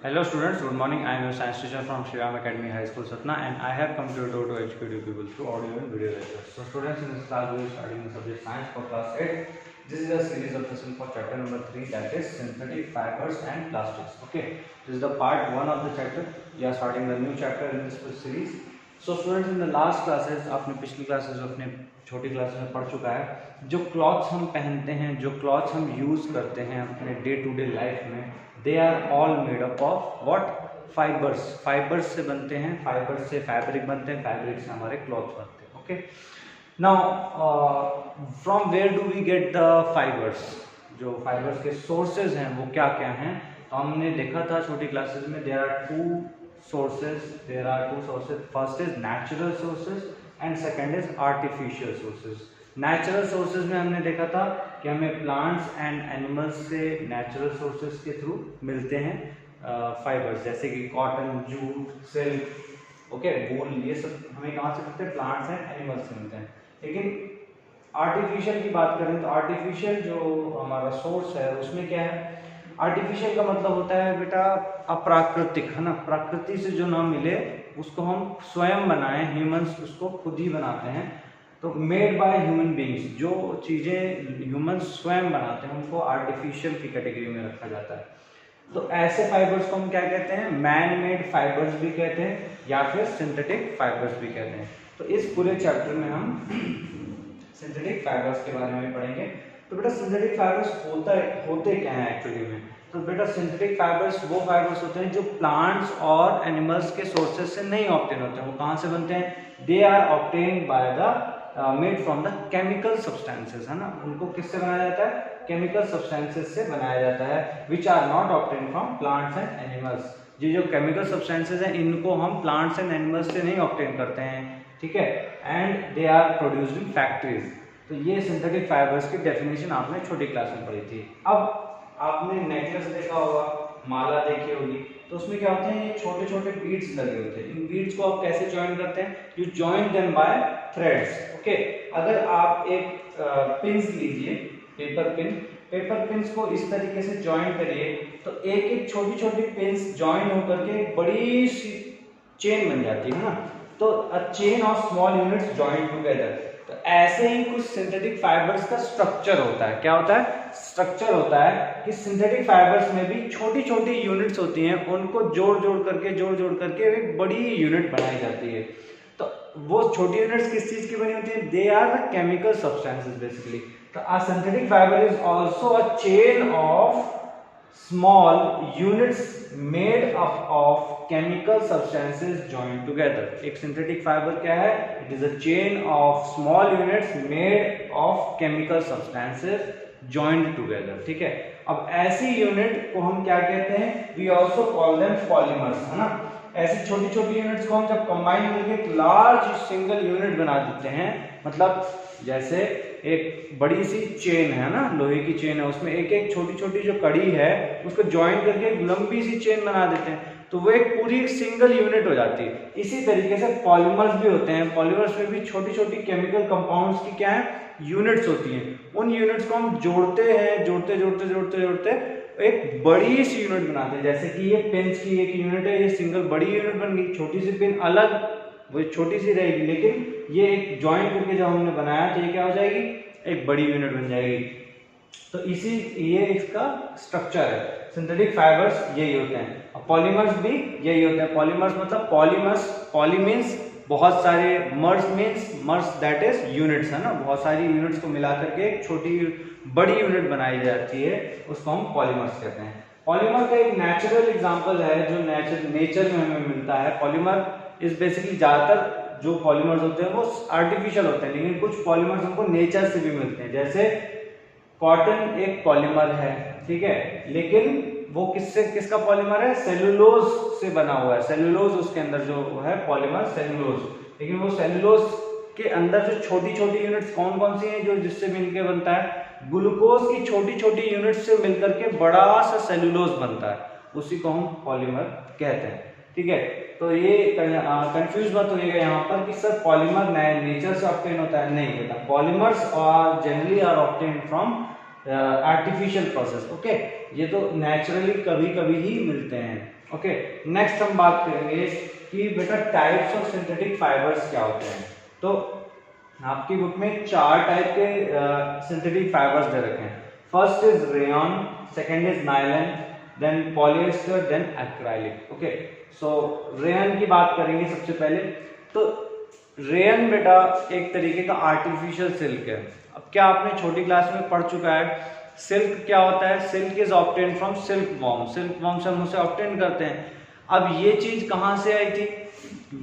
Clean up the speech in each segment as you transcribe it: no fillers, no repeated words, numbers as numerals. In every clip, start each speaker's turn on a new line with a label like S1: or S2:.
S1: Hello students, good morning. I am your science teacher from Shri Ram Academy High School Satna, and I have come to your door to educate you people through audio and video lectures. So students, in this class we will be starting the subject science for class 8. This is a series of lesson for chapter number 3, that is synthetic fibers and plastics. Okay, this is the part 1 of the chapter. We are starting the new chapter in this series. So students, in the last classes, आपने पिछली classes अपने छोटी class में पढ़ चुका है, जो clothes हम पहनते हैं, जो क्लॉथ्स हम यूज़ करते हैं अपने डे टू डे लाइफ में, they are all made up of what? Fibres. Fibres से बनते हैं, फाइबर्स से फैब्रिक बनते हैं, फैब्रिक से हमारे क्लॉथ बनते हैं। Okay, now from where do we get the fibres? जो फाइबर्स के सोर्सेज हैं वो क्या क्या हैं? तो हमने देखा था छोटी क्लासेस में, there are two sources. First is natural sources and second is artificial sources. Natural sources में हमने देखा था कि हमें प्लांट्स एंड एनिमल्स से नेचुरल सोर्सेज के थ्रू मिलते हैं फाइबर्स, जैसे कि कॉटन, जूट, सिल्क, ओके, वूल, ये सब हमें कहाँ से मिलते हैं? प्लांट्स एंड एनिमल्स से मिलते हैं। लेकिन आर्टिफिशियल की बात करें तो आर्टिफिशियल जो हमारा सोर्स है उसमें क्या है? आर्टिफिशियल का मतलब होता है बेटा अप्राकृतिक, है ना। प्रकृति से जो ना मिले उसको हम स्वयं बनाएं, ह्यूमंस उसको खुद ही बनाते हैं। तो मेड बाय ह्यूमन बीइंग्स, जो चीज़ें ह्यूमंस स्वयं बनाते हैं उनको आर्टिफिशियल की कैटेगरी में रखा जाता है। तो ऐसे फाइबर्स को हम क्या कहते हैं? मैन मेड फाइबर्स भी कहते हैं या फिर सिंथेटिक फाइबर्स भी कहते हैं। तो इस पूरे चैप्टर में हम सिंथेटिक फाइबर्स के बारे में पढ़ेंगे। तो बेटा सिंथेटिक फाइबर्स होते क्या हैं एक्चुअली में? तो बेटा सिंथेटिक फाइबर्स वो फाइबर्स होते हैं जो प्लांट्स और एनिमल्स के सोर्सेज से नहीं ऑब्टेन होते हैं। वो कहाँ से बनते हैं? They are obtain by the made from the chemical substances, है ना। उनको किससे बनाया जाता है? केमिकल सब्सटेंसेस से बनाया जाता है, which are not obtain from plants and animals. ये जो केमिकल सब्सटेंसेस हैं इनको हम प्लांट्स एंड एनिमल्स से नहीं ऑब्टेन करते हैं, ठीक है। And they are produced in factories. तो ये सिंथेटिक फाइबर्स की डेफिनेशन आपने छोटी क्लास में पढ़ी थी। अब आपने नेकलेस देखा होगा, माला देखी होगी, तो उसमें क्या होते हैं? ये छोटे छोटे बीड्स लगे होते हैं। इन बीड्स को आप कैसे ज्वाइन करते हैं? You join them by threads. Okay, अगर आप एक पिन्स लीजिए, पेपर पिन्स को इस तरीके से ज्वाइन करिए तो एक एक छोटी छोटी पिन्स ज्वाइन होकर के एक बड़ी सी चेन बन जाती है ना। तो अ chain of small units join together. तो ऐसे ही कुछ सिंथेटिक फाइबर्स का स्ट्रक्चर होता है। क्या होता है? स्ट्रक्चर होता है कि सिंथेटिक फाइबर्स में भी छोटी छोटी यूनिट्स होती हैं, उनको जोड़ जोड़ करके एक बड़ी यूनिट बनाई जाती है। तो वो छोटी यूनिट्स किस चीज की बनी होती है? They are the chemical substances basically. तो a synthetic fibre is also a chain of small units made up of chemical substances joined together. एक synthetic fiber क्या है? It is a chain of small units made of chemical substances joined together, ठीक है। अब ऐसी unit को हम क्या कहते हैं? We also call them polymers, है ना। ऐसी छोटी छोटी यूनिट्स को हम जब कंबाइन करके एक लार्ज सिंगल यूनिट बना देते हैं, मतलब जैसे एक बड़ी सी चेन है ना, लोहे की चेन है, उसमें एक एक छोटी छोटी जो कड़ी है उसको ज्वाइन करके एक लंबी सी चेन बना देते हैं, तो वो एक पूरी सिंगल यूनिट हो जाती है। इसी तरीके से पॉलीमर्स भी होते हैं। पॉलीमर्स में भी छोटी छोटी केमिकल कंपाउंड्स की क्या है? यूनिट्स होती हैं। उन यूनिट्स को हम जोड़ते हैं, जोड़ते एक बड़ी सी यूनिट बनाते हैं। जैसे कि ये पेन्स की एक यूनिट है, ये सिंगल बड़ी यूनिट बन गई। छोटी सी पेन अलग, वो छोटी सी रहेगी, लेकिन ये एक ज्वाइन करके जब हमने बनाया तो ये क्या हो जाएगी? एक बड़ी यूनिट बन जाएगी। तो ये इसका स्ट्रक्चर है। सिंथेटिक फाइबर्स यही होते हैं, और पॉलीमर्स भी यही होते हैं। पॉलीमर्स मतलब पॉली मीन्स बहुत सारे, मर्स दैट इज यूनिट्स, है ना। बहुत सारी यूनिट्स को मिला करके एक छोटी बड़ी यूनिट बनाई जाती है, उसको हम पॉलीमर्स कहते हैं। पॉलीमर का एक नेचुरल एग्जांपल है जो नेचर में हमें मिलता है। पॉलीमर इज बेसिकली, ज्यादातर जो पॉलीमर्स होते हैं वो आर्टिफिशियल होते हैं, लेकिन कुछ पॉलीमर्स हमको नेचर से भी मिलते हैं। जैसे कॉटन एक पॉलीमर है, ठीक है, लेकिन वो किसका पॉलीमर है? सेलुलोज से बना हुआ है। सेलुलोज उसके अंदर जो है पॉलीमर, सेलुलोज। लेकिन वो सेलुलोज के अंदर जो छोटी छोटी यूनिट्स कौन कौन सी हैं जो जिससे मिलके बनता है? ग्लूकोज की छोटी छोटी यूनिट्स से मिलकर के बड़ा सा सेलुलोज बनता है, उसी को हम पॉलीमर कहते हैं, ठीक है। तो ये कंफ्यूज मत होइएगा यहाँ पर कि सर पॉलीमर नेचर से ऑब्टेन होता है। नहीं बेटा, polymers are generally are obtain from artificial process. Okay, ये तो नेचुरली कभी कभी ही मिलते हैं। ओके, नेक्स्ट हम बात करेंगे कि बेटा टाइप्स ऑफ सिंथेटिक फाइबर्स क्या होते हैं। तो आपकी बुक में 4 टाइप के सिंथेटिक फाइबर्स दे रखे हैं। First is rayon, second is nylon, then polyester, then acrylic. Okay, so rayon की बात करेंगे सबसे पहले। तो रेयन बेटा एक तरीके का आर्टिफिशियल सिल्क है। अब क्या आपने छोटी क्लास में पढ़ चुका है, सिल्क क्या होता है? Silk is obtain from silk worm, silk worm से हम उसे ऑब्टेन करते हैं। अब ये चीज कहाँ से आई थी?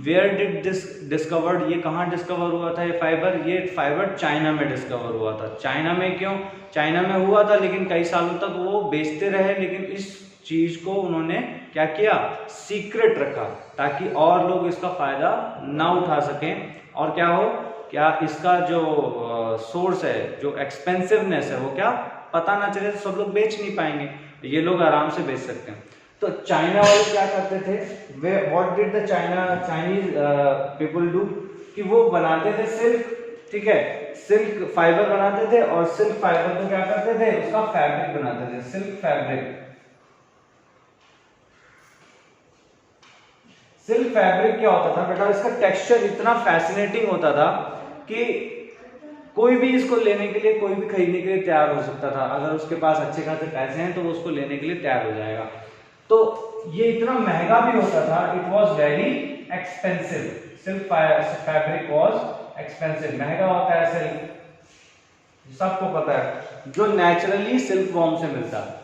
S1: वेयर डिड दिस डिस्कवर्ड, ये कहाँ डिस्कवर हुआ था ये फाइबर? ये फाइबर चाइना में डिस्कवर हुआ था। चाइना में क्यों? चाइना में हुआ था लेकिन कई सालों तक वो बेचते रहे, लेकिन इस चीज को उन्होंने क्या किया? सीक्रेट रखा, ताकि और लोग इसका फायदा ना उठा सकें। और क्या हो, क्या इसका जो सोर्स है, जो एक्सपेंसिवनेस है, वो क्या पता ना चले, तो सब लोग बेच नहीं पाएंगे, ये लोग आराम से बेच सकते हैं। तो चाइना वाले क्या करते थे? Way what did the Chinese people do, कि वो बनाते थे सिल्क, ठीक है, सिल्क फाइबर बनाते थे, और सिल्क फाइबर को क्या करते थे? उसका फैब्रिक बनाते थे, सिल्क फैब्रिक। सिल्क फैब्रिक क्या होता था बेटा? इसका टेक्सचर इतना फैसिनेटिंग होता था कि कोई भी इसको लेने के लिए, कोई भी खरीदने के लिए तैयार हो सकता था। अगर उसके पास अच्छे खासे पैसे हैं तो वो उसको लेने के लिए तैयार हो जाएगा। तो ये इतना महंगा भी होता था, it was very expensive. Silk fabric was expensive, महंगा होता है सिल्क, सबको पता है, जो नेचुरली सिल्क वॉर्म से मिलता है।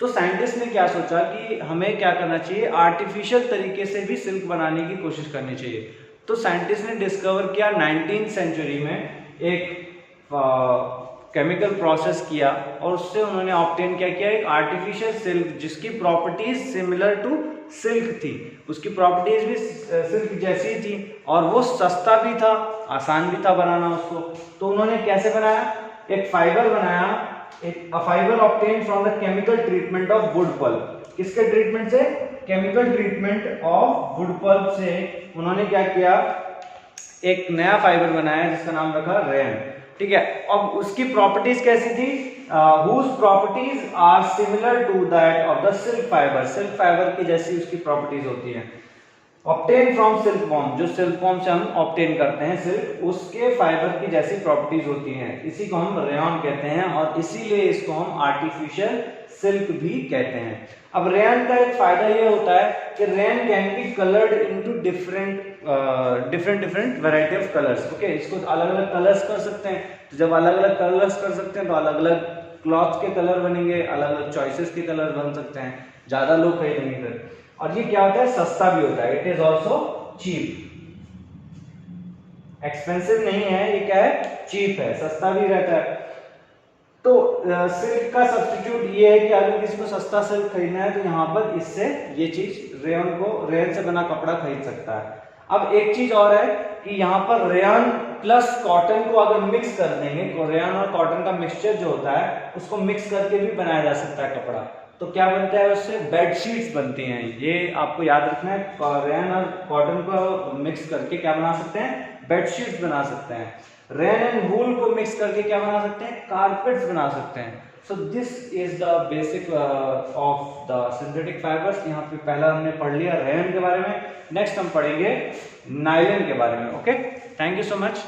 S1: तो साइंटिस्ट ने क्या सोचा कि हमें क्या करना चाहिए? आर्टिफिशियल तरीके से भी सिल्क बनाने की कोशिश करनी चाहिए। तो साइंटिस्ट ने डिस्कवर किया 19th सेंचुरी में एक केमिकल प्रोसेस किया, और उससे उन्होंने ऑब्टेन क्या किया? एक आर्टिफिशियल सिल्क जिसकी प्रॉपर्टीज सिमिलर टू सिल्क थी, उसकी प्रॉपर्टीज भी सिल्क जैसी थी, और वो सस्ता भी था, आसान भी था बनाना उसको। तो उन्होंने कैसे बनाया? एक फाइबर बनाया, एक fibre obtain from the chemical treatment of wood pulp. किसके ट्रीटमेंट से? Chemical treatment of wood pulp से उन्होंने क्या किया? एक नया फाइबर बनाया जिसका नाम रखा रेयन, ठीक है। अब उसकी प्रॉपर्टीज कैसी थी? whose properties are similar to that of the silk fiber, silk fibre की जैसी उसकी प्रॉपर्टीज होती हैं। ऑब्टेन फ्रॉम सिल्क वॉर्म, जो सिल्क वॉर्म से हम ऑब्टेन करते हैं सिल्क, उसके फाइबर की जैसी प्रॉपर्टीज होती हैं, इसी को हम रेयन कहते हैं, और इसीलिए इसको हम आर्टिफिशियल सिल्क भी कहते हैं। अब रेयन का एक फायदा ये होता है कि rayon can be coloured into different variety of colours. Okay, इसको अलग अलग कलर्स कर सकते हैं। तो जब अलग अलग कलर्स कर सकते हैं तो अलग अलग क्लॉथ के कलर बनेंगे, अलग अलग चॉइसेस के कलर बन सकते हैं, ज्यादा लोग खरीदेंगे फिर। और ये क्या होता है? सस्ता भी होता है, it is also cheap. Expensive नहीं है, ये क्या है? चीप है, सस्ता भी रहता है। तो सिल्क का सब्स्टिट्यूट ये है कि अगर किसी को सस्ता सिल्क खरीदना है तो यहाँ पर इससे ये चीज रेयन से बना कपड़ा खरीद सकता है। अब एक चीज और है कि यहाँ पर रेयन प्लस कॉटन को अगर मिक्स कर देंगे, तो रेयन और कॉटन का मिक्सचर जो होता है उसको मिक्स करके भी बनाया जा सकता है कपड़ा। तो क्या बनता है? उससे बेडशीट्स बनती हैं। ये आपको याद रखना है, रेयन और कॉटन को मिक्स करके क्या बना सकते हैं? बेडशीट्स बना सकते हैं। रेयन एंड वूल को मिक्स करके क्या बना सकते हैं? कारपेट्स बना सकते हैं। So this is the basic of the synthetic fibres. यहाँ पे पहला हमने पढ़ लिया रेयन के बारे में, नेक्स्ट हम पढ़ेंगे नायलॉन के बारे में। Okay, thank you so much.